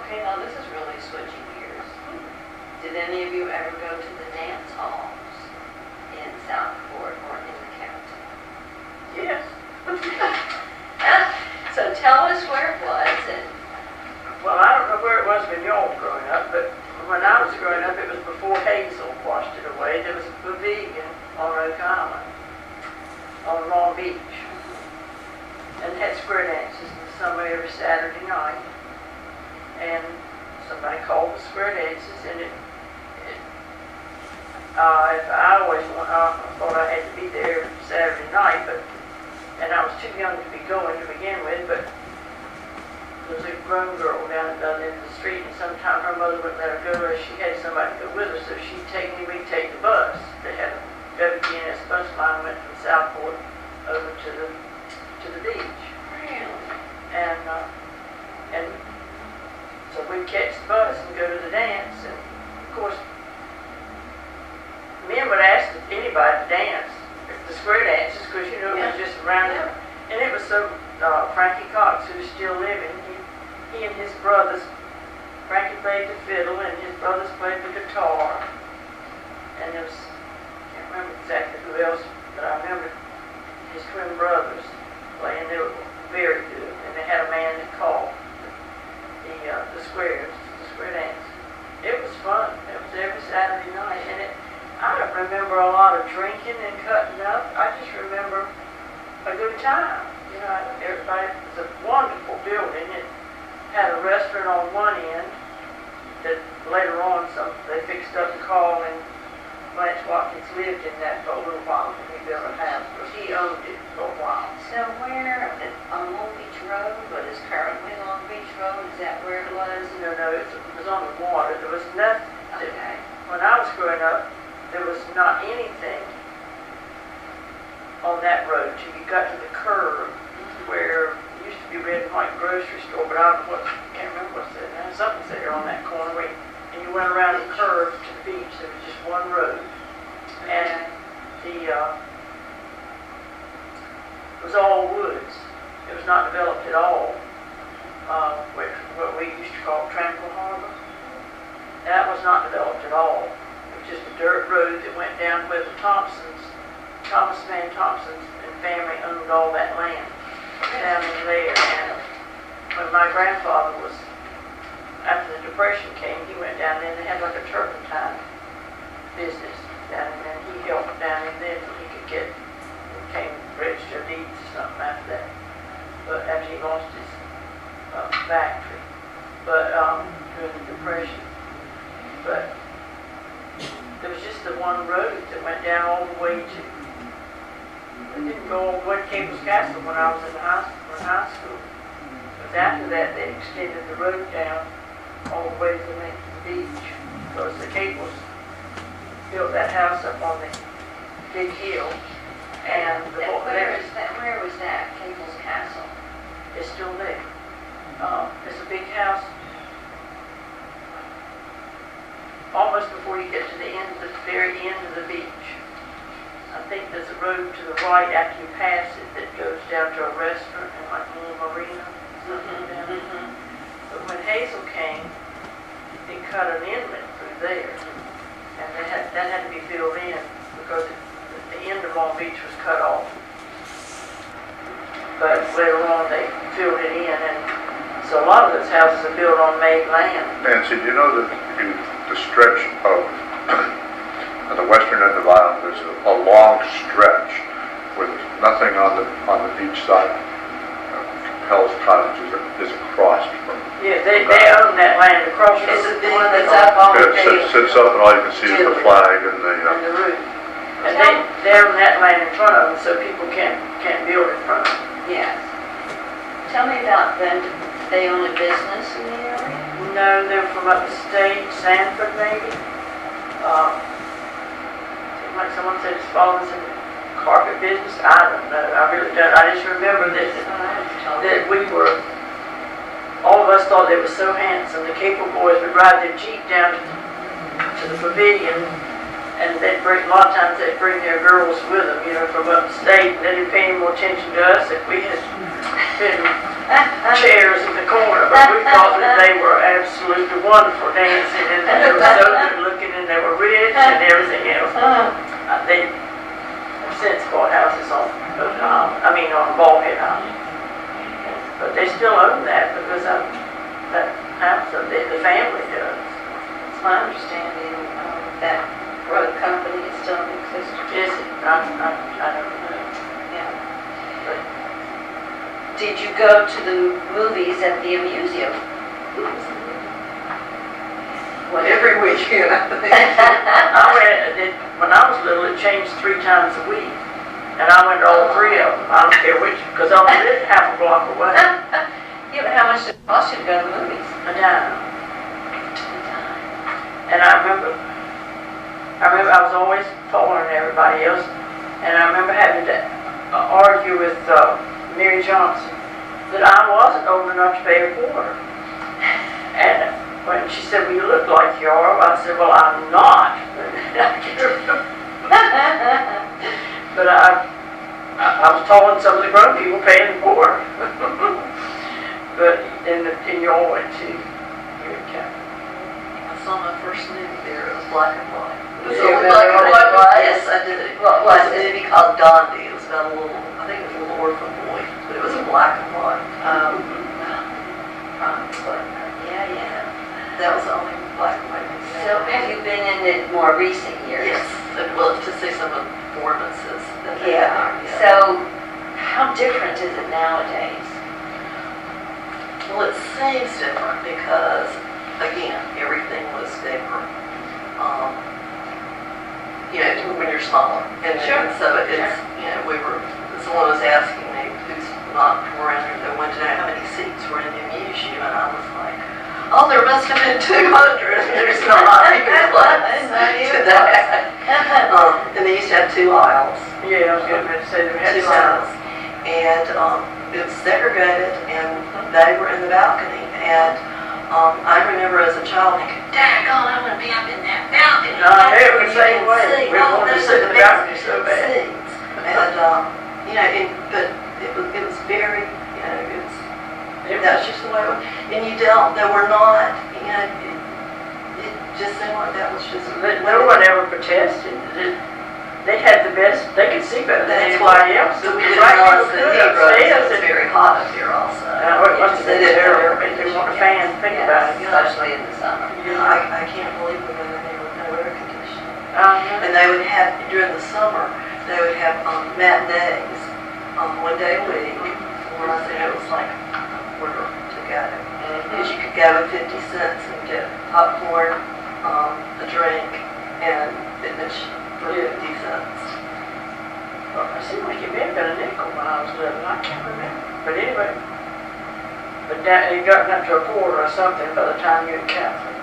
Okay, now this is really switching gears. Did any of you ever go to the dance halls in Southport or in the county? Yes. So tell us where it was and... Well, I don't know where it was when y'all were growing up, but when I was growing up, it was before Hazel washed it away. There was a pavilion on Oak Island, on Long Beach, and it had square dances in the summer every Saturday night. And somebody called the square dances, and I always thought I had to be there Saturday night, and I was too young to be going to begin with, but there was a grown girl down at the other end of the street, and sometime her mother wouldn't let her go, or she had somebody to go with her, so she'd take me, we'd take the bus. They had a WPNS bus line went from Southport over to the beach. Really? And so we'd catch the bus and go to the dance, and of course, men would ask anybody to dance, the square dances, because it was just around it. And it was so, Frankie Cox, who's still living, he and his brothers, Frankie played the fiddle and his brothers played the guitar. And there was, I can't remember exactly who else, but I remember his twin brothers playing. They were very good. And they had a man that called the square dance. It was fun. It was every Saturday night. And I don't remember a lot of drinking and cutting up. I just remember a good time. You know, everybody, it was a wonderful building. It had a restaurant on one end that later on they fixed up and called, and Blanche Watkins lived in that for a little while when he built a house, because he owned it for a while. So where, on Long Beach Road, what is currently Long Beach Road, is that where it was? No, it was on the water. There was nothing. Okay. When I was growing up, there was not anything on that road till you got to the curve where it used to be red and white grocery store, but I can't remember what's there now. Something's there on that corner and you went around the curve to the beach. There was just one road. And it was all woods. It was not developed at all. What we used to call Tranquil Harbor. That was not developed at all. It was just a dirt road that went down where the Thomas Van Thompsons and family owned all that land down in there. And when my grandfather was, after the Depression came, he went down there and they had like a turpentine business down in there. And he helped down in there so he could became registered deeds or something after that. But after he lost his factory, but during the Depression. But there was just the one road that went down all the way to. It didn't go all the way to Cable's Castle when I was in high school. But after that, they extended the road down all the way to the beach, because the Cables built that house up on the big hill. And Where was that? Cable's Castle? It's still there. It's a big house. Almost before you get to the very end of the beach. I think there's a road to the right after you pass it that goes down to a restaurant and like a little marina. But when Hazel came, they cut an inlet through there, and that had to be filled in because the end of Long Beach was cut off. But later on they filled it in, and so a lot of those houses are built on made land. Nancy, do you know that the stretch of the western end of the island, there's a long stretch with nothing on the beach side. Hell's Cottage is across from. Yeah, they own that land across from the one that's up on the It sits up and all you can see is the flag and the roof. And they own that land in front of them, so people can't build in front of them. Yes. Tell me about them. They own a business in the area? No, they're from upstate, Sanford maybe. Like someone said, it's falling in the carpet business. I don't know. I really don't. I just remember that we were, all of us thought they were so handsome. The Cable boys would ride their Jeep down to the pavilion, and a lot of times they'd bring their girls with them, from upstate. They didn't pay any more attention to us if we had been chairs in the corner, but we thought that they were absolutely wonderful dancing, and they were so good looking, and they were rich and everything else. They have since bought houses on Ballhead Island. But they still own that because of that house, the family does. It's my understanding that road company is still in existence. Is it? I don't know. Yeah. But Did you go to the movies at the Amuzu? Every weekend, I think. When I was little, it changed 3 times a week. And I went to all 3 of them. I don't care which, because I only lived half a block away. Yeah, but how much did it cost you to go to the movies? A dime. And I remember I was always taller than everybody else. And I remember having to argue with Mary Johnson that I wasn't old enough to pay her quarter. And when she said, well, you look like you are, I said, well, I'm not. But I was taller than some of the grown people paying for it. But in your way too, you're a Catholic. I saw my first movie there. It was black and white. It was You only remember black and what it white. was? Yes, I did. What was It was a it? movie called Dondi. It was about a little, I think it was a little orphan boy, but it was in black and white. But Yeah. that was the only black and white movie. So have you been in it more recent years? Yes, I'd love to see some of the performances that they Yeah. had there. So how different is it nowadays? Well, it seems different because, again, everything was bigger. When you're smaller. And Sure. so it's, someone was asking me who's not around here that went to how many seats were in the museum, and I was like, oh, there must have been 200. There's not even close to that. And they used to have 2 aisles. Yeah, I was going to say they had 2 aisles. And it was segregated, and they were in the balcony. And I remember as a child thinking, daggone, I want to be up in that balcony. No, it was the same way. We wanted to sit in the balcony so bad. Seats. And, but it was very, that's just the way it was. And they were not, it just seemed like that was just. No one ever protested. They had the best, they could see better than That's anybody else. So we The didn't black realize people that could it was upstairs. very hot up here also. It must have been terrible. They didn't want a fan to think about it. Especially in the summer. I can't believe we were in there with no air conditioning. And Uh-huh. they would have, during the summer, they would have matinees, 1 day a week, where I think it was like a quarter to go. Because you could go with 50 cents and get popcorn, a drink, and finish for 50 cents. It seemed like it may have been a nickel when I was little. I can't remember. But anyway, it got up to a quarter or something by the time you were Catholic.